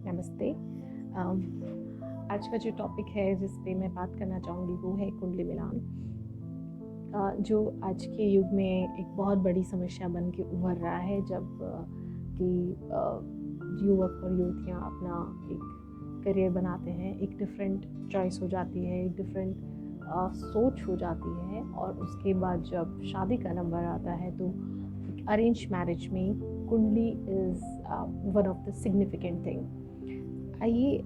नमस्ते। आज का जो टॉपिक है जिस पे मैं बात करना चाहूँगी वो है कुंडली मिलान, जो आज के युग में एक बहुत बड़ी समस्या बन के उभर रहा है। जब कि युवक और युवतियाँ अपना एक करियर बनाते हैं, एक डिफरेंट चॉइस हो जाती है, एक डिफरेंट सोच हो जाती है, और उसके बाद जब शादी का नंबर आता है तो अरेंज मैरिज में कुंडली is one of the significant thing. आइए,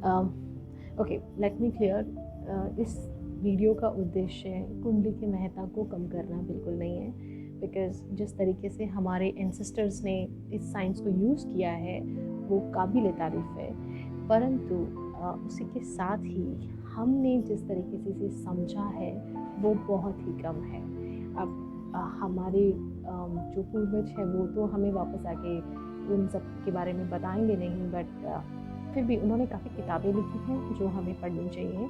ओके, लेट मी क्लियर, इस वीडियो का उद्देश्य कुंडली की महत्ता को कम करना बिल्कुल नहीं है, बिकॉज़ जिस तरीके से हमारे एंसेस्टर्स ने इस साइंस को यूज़ किया है वो काबिल तारीफ़ है, परंतु उसी के साथ ही हमने जिस तरीके से इसे समझा है वो बहुत ही कम है। अब हमारे जो पूर्वज हैं वो तो हमें वापस आके उन सब के बारे में बताएंगे नहीं, बट फिर भी उन्होंने काफ़ी किताबें लिखी हैं जो हमें पढ़नी चाहिए।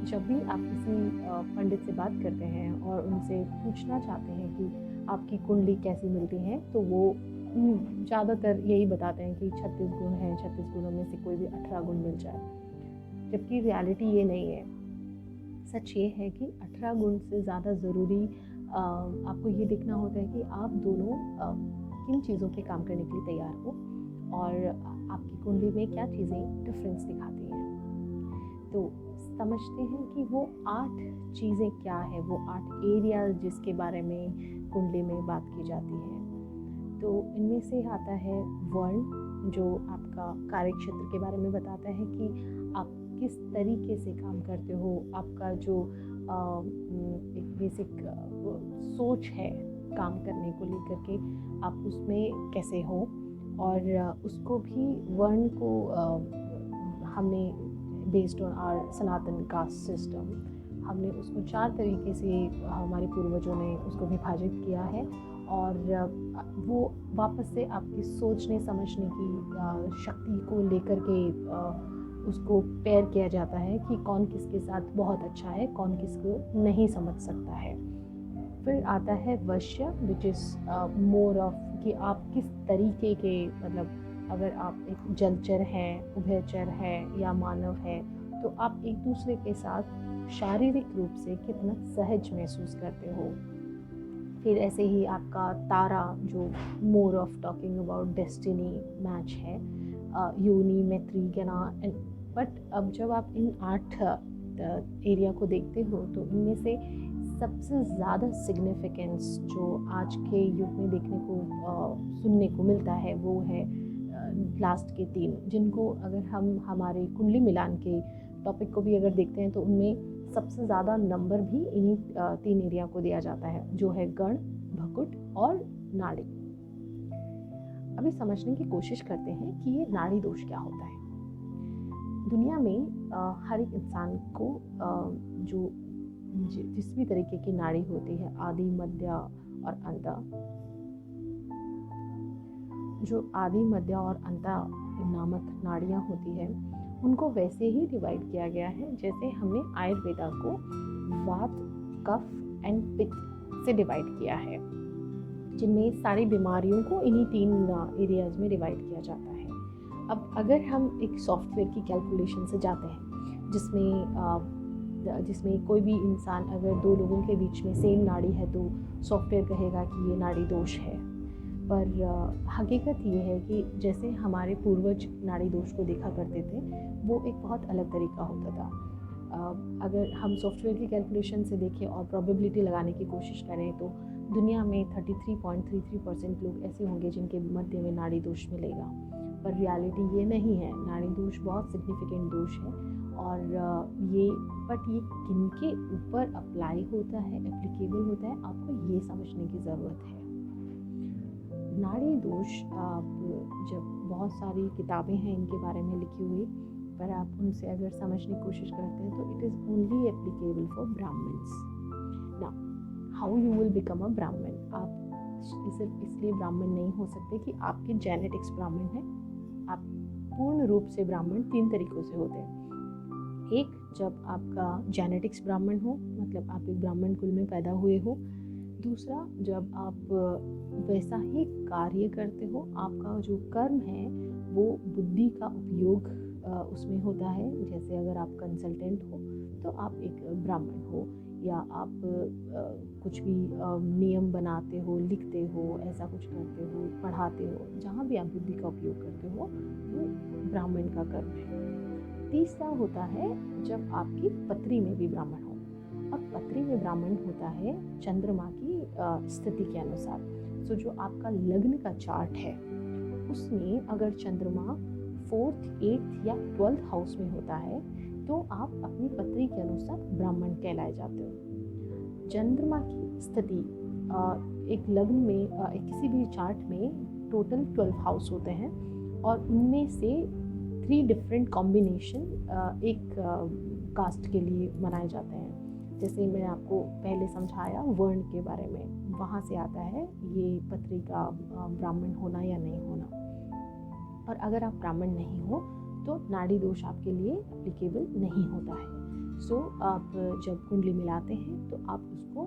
जब भी आप किसी पंडित से बात करते हैं और उनसे पूछना चाहते हैं कि आपकी कुंडली कैसी मिलती है, तो वो ज़्यादातर यही बताते हैं कि 36 गुण हैं, 36 गुणों में से कोई भी 18 गुण मिल जाए, जबकि रियलिटी ये नहीं है। सच ये है कि 18 गुण से ज़्यादा ज़रूरी आपको ये देखना होता है कि आप दोनों किन चीज़ों पे काम करने के लिए तैयार हो, और आपकी कुंडली में क्या चीज़ें डिफरेंस दिखाती हैं। तो समझते हैं कि वो 8 चीज़ें क्या है, वो 8 एरियाज जिसके बारे में कुंडली में बात की जाती है। तो इनमें से आता है वर्ण, जो आपका कार्य क्षेत्र के बारे में बताता है कि आप किस तरीके से काम करते हो, आपका जो एक बेसिक सोच है काम करने को लेकर के, आप उसमें कैसे हो। और उसको भी वर्ण को हमने based on our Sanatan caste system, हमने उसको 4 तरीके से हमारे पूर्वजों ने उसको विभाजित किया है, और वो वापस से आपकी सोचने समझने की शक्ति को लेकर के उसको पेयर किया जाता है कि कौन किसके साथ बहुत अच्छा है, कौन किसको नहीं समझ सकता है। फिर आता है वश्य, विच इज़ मोर ऑफ कि आप किस तरीके के, मतलब अगर आप एक जलचर हैं, उभयचर है या मानव है, तो आप एक दूसरे के साथ शारीरिक रूप से कितना सहज महसूस करते हो। फिर ऐसे ही आपका तारा, जो more of talking about destiny match है, योनि, मैत्री, गना। बट अब जब आप इन 8 एरिया को देखते हो तो इनमें से सबसे ज़्यादा सिग्निफिकेंस जो आज के युग में देखने को सुनने को मिलता है वो है लास्ट के 3, जिनको अगर हम हमारे कुंडली मिलान के टॉपिक को भी अगर देखते हैं तो उनमें सबसे ज़्यादा नंबर भी इन्हीं 3 एरिया को दिया जाता है, जो है गण, भकुट और नाड़ी। अभी समझने की कोशिश करते हैं कि ये नाड़ी दोष क्या होता है। दुनिया में हर एक इंसान को जो जिस भी तरीके की नाड़ी होती है, आदि, मध्य और अंत, जो आदि, मध्य और अंत नामक नाड़ियाँ होती है, उनको वैसे ही डिवाइड किया गया है जैसे हमने आयुर्वेदा को वात, कफ एंड पित्त से डिवाइड किया है, जिनमें सारी बीमारियों को इन्हीं 3 एरियाज में डिवाइड किया जाता है। अब अगर हम एक सॉफ्टवेयर की कैलकुलेशन से जाते हैं जिसमें कोई भी इंसान, अगर 2 लोगों के बीच में सेम नाड़ी है तो सॉफ्टवेयर कहेगा कि ये नाड़ी दोष है। पर हकीकत ये है कि जैसे हमारे पूर्वज नाड़ी दोष को देखा करते थे, वो एक बहुत अलग तरीका होता था। अगर हम सॉफ्टवेयर की कैलकुलेशन से देखें और प्रोबेबिलिटी लगाने की कोशिश करें तो दुनिया में 33.33% लोग ऐसे होंगे जिनके मध्य में नाड़ी दोष मिलेगा। पर रियलिटी ये नहीं है। नाड़ी दोष बहुत सिग्निफिकेंट दोष है, और ये किनके ऊपर अप्लाई होता है, एप्लीकेबल होता है, आपको ये समझने की ज़रूरत है। नाड़ी दोष, आप जब बहुत सारी किताबें हैं इनके बारे में लिखी हुई, पर आप उनसे अगर समझने की कोशिश करते हैं तो it is only applicable for Brahmins. Now how you will become a Brahmin. आप सिर्फ इसलिए ब्राह्मण नहीं हो सकते कि आपके जेनेटिक्स ब्राह्मण है। आप पूर्ण रूप से ब्राह्मण 3 तरीक़ों से होते हैं। एक, जब आपका जेनेटिक्स ब्राह्मण हो, मतलब आप एक ब्राह्मण कुल में पैदा हुए हो। दूसरा, जब आप वैसा ही कार्य करते हो, आपका जो कर्म है वो बुद्धि का उपयोग उसमें होता है। जैसे अगर आप कंसल्टेंट हो तो आप एक ब्राह्मण हो, या आप कुछ भी नियम बनाते हो, लिखते हो, ऐसा कुछ करते हो, पढ़ाते हो, जहाँ भी आप बुद्धि का उपयोग करते हो वो ब्राह्मण का कर्म है। तीसरा होता है जब आपकी पत्री में भी ब्राह्मण हो, और पत्री में ब्राह्मण होता है चंद्रमा की स्थिति के अनुसार। सो जो आपका लग्न का चार्ट है उसमें अगर चंद्रमा 4th, 8th या 12th हाउस में होता है तो आप अपनी पत्री के अनुसार ब्राह्मण कहलाए जाते हो। चंद्रमा की स्थिति एक लग्न में किसी भी चार्ट में टोटल 12 हाउस होते हैं, और उनमें से 3 डिफरेंट कॉम्बिनेशन एक कास्ट के लिए बनाए जाते हैं। जैसे मैंने आपको पहले समझाया वर्ण के बारे में, वहाँ से आता है ये पत्री का ब्राह्मण होना या नहीं होना। और अगर आप ब्राह्मण नहीं हो तो नाड़ी दोष आपके लिए एप्लीकेबल नहीं होता है। सो आप जब कुंडली मिलाते हैं तो आप उसको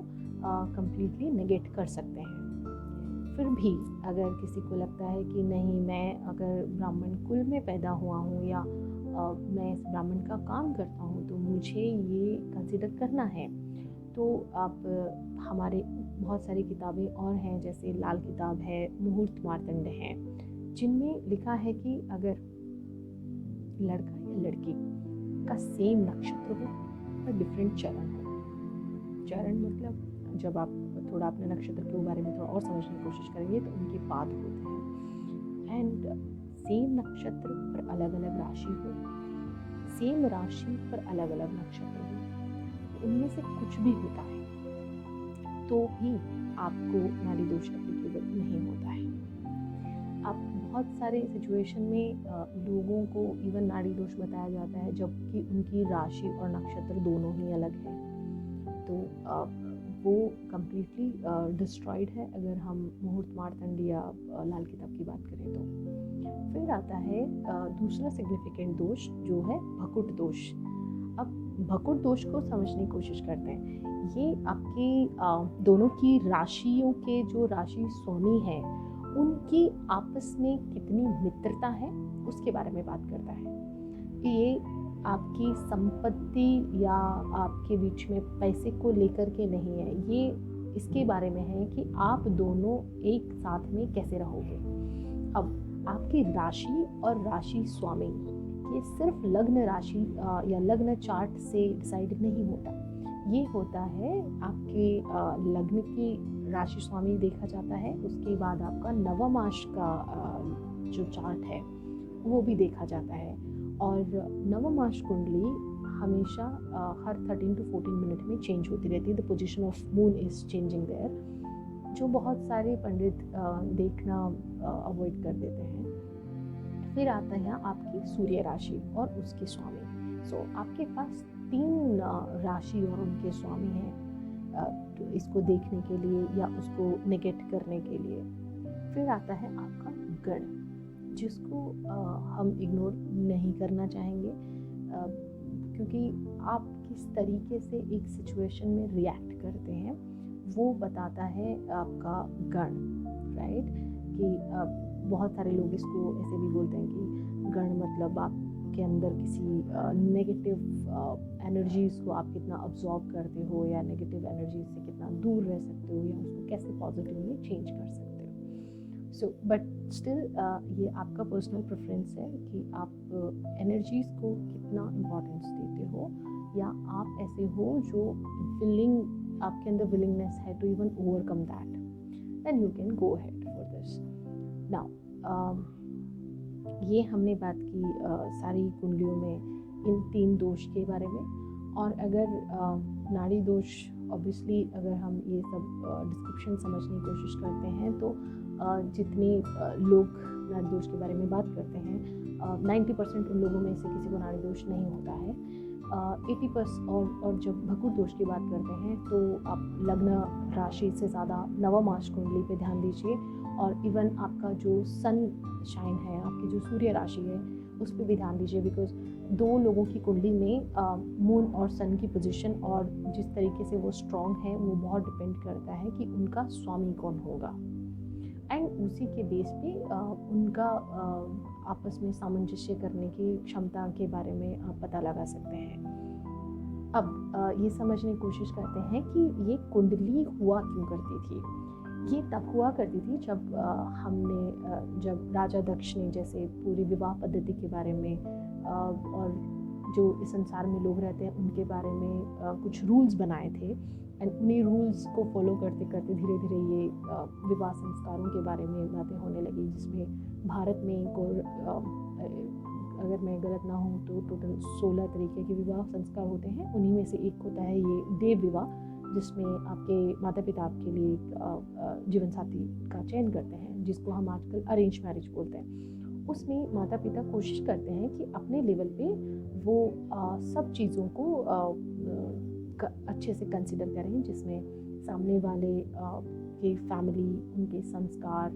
कम्प्लीटली नेगेट कर सकते हैं। फिर भी अगर किसी को लगता है कि नहीं, मैं अगर ब्राह्मण कुल में पैदा हुआ हूँ या मैं इस ब्राह्मण का काम करता हूँ तो मुझे ये कंसिडर करना है, तो आप हमारे बहुत सारी किताबें और हैं, जैसे लाल किताब है, मुहूर्त मार्तंड है, जिनमें लिखा है कि अगर लड़का या लड़की का सेम नक्षत्र हो और डिफरेंट चरण हो। चरण मतलब जब आप थोड़ा अपने नक्षत्र के बारे में थोड़ा और समझने की कोशिश करेंगे तो उनके पाद होते हैं। एंड सेम नक्षत्र पर अलग अलग राशि हो, सेम राशि पर अलग अलग नक्षत्र हो, इनमें से कुछ भी होता है तो भी आपको नाड़ी दोष एप्लीकेबल नहीं होता है। आप बहुत सारे सिचुएशन में लोगों को इवन नाड़ी दोष बताया जाता है जबकि उनकी राशि और नक्षत्र दोनों ही अलग हैं, तो वो कम्प्लीटली डिस्ट्रॉयड है अगर हम मुहूर्त मार्तंड या लाल किताब की बात करें तो। फिर आता है दूसरा सिग्निफिकेंट दोष जो है भकुट दोष। अब भकुट दोष को समझने की कोशिश करते हैं। ये आपकी दोनों की राशियों के जो राशि स्वामी हैं उनकी आपस में कितनी मित्रता है उसके बारे में बात करता है। ये आपकी संपत्ति या आपके बीच में पैसे को लेकर के नहीं है, ये इसके बारे में है कि आप दोनों एक साथ में कैसे रहोगे। अब आपकी राशि और राशि स्वामी ये सिर्फ लग्न राशि या लग्न चार्ट से डिसाइड नहीं होता, ये होता है आपके लग्न की राशि स्वामी देखा जाता है, उसके बाद आपका नवमाश का जो चार्ट है वो भी देखा जाता है। और नवमाश कुंडली हमेशा हर 13 to 14 मिनट में चेंज होती रहती है। The position of moon is changing their, जो बहुत सारे पंडित देखना अवॉइड कर देते हैं। फिर आता है आपकी सूर्य राशि और उसके स्वामी। सो आपके पास 3 राशि और उनके स्वामी हैं तो इसको देखने के लिए या उसको नेगेट करने के लिए। फिर आता है आपका गण, जिसको हम इग्नोर नहीं करना चाहेंगे क्योंकि आप किस तरीके से एक सिचुएशन में रिएक्ट करते हैं वो बताता है आपका गण, राइट। कि बहुत सारे लोग इसको ऐसे भी बोलते हैं कि गण मतलब आपके अंदर किसी नेगेटिव एनर्जीज़ को आप कितना अब्जॉर्ब करते हो या नेगेटिव एनर्जीज से कितना दूर रह सकते हो या उसको कैसे पॉजिटिव में चेंज कर सकते हो। सो बट स्टिल ये आपका पर्सनल प्रेफरेंस है कि आप एनर्जीज़ को कितना इम्पोर्टेंस देते हो, या आप ऐसे हो जो विलिंग, आपके अंदर विलिंगनेस है to even overcome that, then you can go ahead for this. Now ये हमने बात की सारी कुंडलियों में इन 3 दोष के बारे में। और अगर नाड़ी दोष ऑब्वियसली अगर हम ये सब डिस्क्रिप्शन समझने की कोशिश करते हैं तो जितने लोग नाड़ी दोष के बारे में बात करते हैं 90% उन लोगों में से किसी को नाड़ी दोष नहीं होता है। 80% और जब भकुट दोष की बात करते हैं तो आप लग्न राशि से ज़्यादा नवमाश कुंडली पे ध्यान दीजिए, और इवन आपका जो सन शाइन है, आपकी जो सूर्य राशि है उस पर भी ध्यान दीजिए, बिकॉज 2 लोगों की कुंडली में मून और सन की पोजीशन और जिस तरीके से वो स्ट्रॉन्ग है वो बहुत डिपेंड करता है कि उनका स्वामी कौन होगा, एंड उसी के बेस पे उनका आपस में सामंजस्य करने की क्षमता के बारे में आप पता लगा सकते हैं। अब ये समझने की कोशिश करते हैं कि ये कुंडली हुआ क्यों करती थी। ये तब हुआ करती थी जब जब राजा दक्ष ने जैसे पूरी विवाह पद्धति के बारे में और जो इस संसार में लोग रहते हैं उनके बारे में कुछ रूल्स बनाए थे, एंड उन्हीं रूल्स को फॉलो करते करते धीरे धीरे ये विवाह संस्कारों के बारे में बातें होने लगी, जिसमें भारत में एक और अगर मैं गलत ना हूँ तो टोटल 16 तरीके के विवाह संस्कार होते हैं। उन्हीं में से एक होता है ये देव विवाह, जिसमें आपके माता पिता आपके लिए एक जीवन साथी का चयन करते हैं, जिसको हम आजकल अरेंज मैरिज बोलते हैं। उसमें माता पिता कोशिश करते हैं कि अपने लेवल पे वो सब चीज़ों को अच्छे से कंसिडर करें, जिसमें सामने वाले के फैमिली, उनके संस्कार,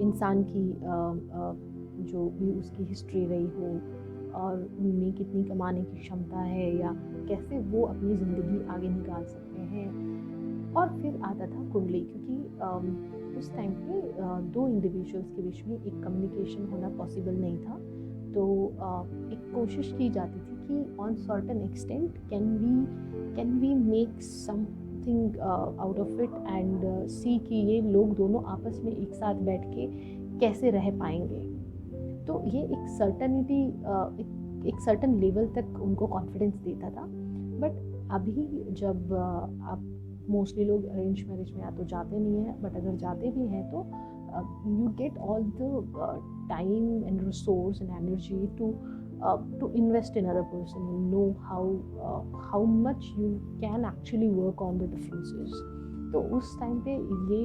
इंसान की जो भी उसकी हिस्ट्री रही हो और उनमें कितनी कमाने की क्षमता है या कैसे वो अपनी ज़िंदगी आगे निकाल सकते हैं। और फिर आता था कुंडली, क्योंकि उस टाइम पे दो इंडिविजुअल्स के बीच में एक कम्युनिकेशन होना पॉसिबल नहीं था, तो एक कोशिश की जाती थी कि on certain extent can we make something out of it and see कि ये लोग दोनों आपस में एक साथ बैठ के कैसे रह पाएंगे। तो ये एक एक सर्टन लेवल तक उनको कॉन्फिडेंस देता था। बट अभी जब आप मोस्टली लोग अरेंज मैरिज में या तो जाते नहीं हैं, बट अगर जाते भी हैं तो you get all the time and resource and energy to invest in other person and know how much you can actually work on the differences. तो उस टाइम पे ये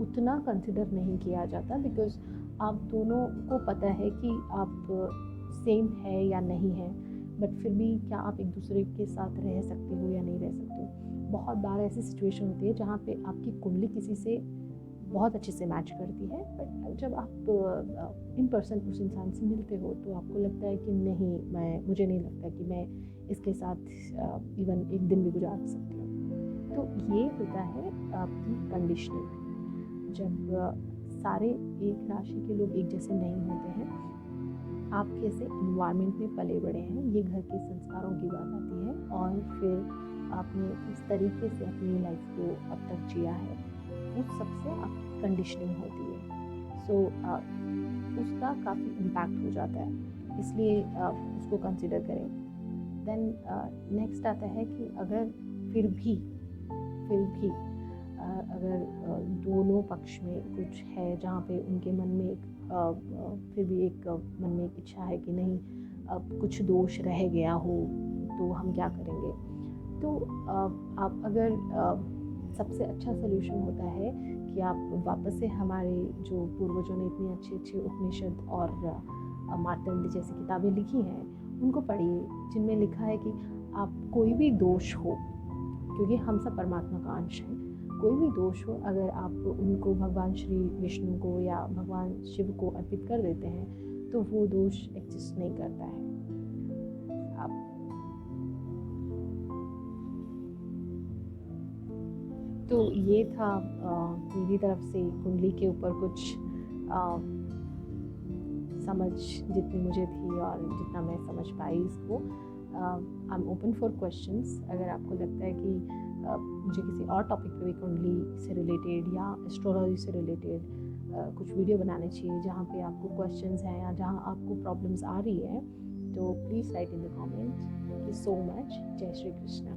उतना कंसिडर नहीं किया जाता, बिकॉज आप दोनों को पता है कि आप सेम है या नहीं है, बट फिर भी क्या आप एक दूसरे के साथ रह सकते हो या नहीं रह सकते हो। बहुत बार ऐसी सिचुएशन होती है जहाँ पे आपकी कुंडली किसी से बहुत अच्छे से मैच करती है, बट जब आप इन पर्सन उस इंसान से मिलते हो तो आपको लगता है कि नहीं, मुझे नहीं लगता कि मैं इसके साथ इवन एक दिन भी गुजार सकती हूँ। तो ये होता है आपकी कंडीशनिंग। जब सारे एक राशि के लोग एक जैसे नहीं होते हैं, आप कैसे इन्वायरमेंट में पले बड़े हैं, ये घर के संस्कारों की बात आती है, और फिर आपने किस तरीके से अपनी लाइफ को अब तक जिया है, उस सबसे आपकी कंडीशनिंग होती है। सो उसका काफ़ी इम्पैक्ट हो जाता है, इसलिए उसको कंसिडर करें। देन नेक्स्ट आता है कि अगर फिर भी अगर दोनों पक्ष में कुछ है जहाँ पे उनके मन में फिर भी एक मन में एक इच्छा है कि नहीं, अब कुछ दोष रह गया हो तो हम क्या करेंगे। तो आप अगर सबसे अच्छा सलूशन होता है कि आप वापस से हमारे जो पूर्वजों ने इतनी अच्छी अच्छी उपनिषद और मार्तंड जैसी किताबें लिखी हैं उनको पढ़िए, जिनमें लिखा है कि आप कोई भी दोष हो, क्योंकि हम सब परमात्मा का अंश हैं, कोई भी दोष हो अगर आप उनको भगवान श्री विष्णु को या भगवान शिव को अर्पित कर देते हैं तो वो दोष एग्जिस्ट नहीं करता है। आप तो ये था मेरी तरफ से कुंडली के ऊपर कुछ समझ जितनी मुझे थी और जितना मैं समझ पाई इसको। I am open for questions. अगर आपको लगता है कि मुझे किसी और टॉपिक पे भी कुंडली से रिलेटेड या एस्ट्रोलॉजी से रिलेटेड कुछ वीडियो बनाने चाहिए जहाँ पे आपको क्वेश्चंस हैं या जहाँ आपको प्रॉब्लम्स आ रही है, तो please write in the comment. Thank you so much. जय श्री कृष्णा।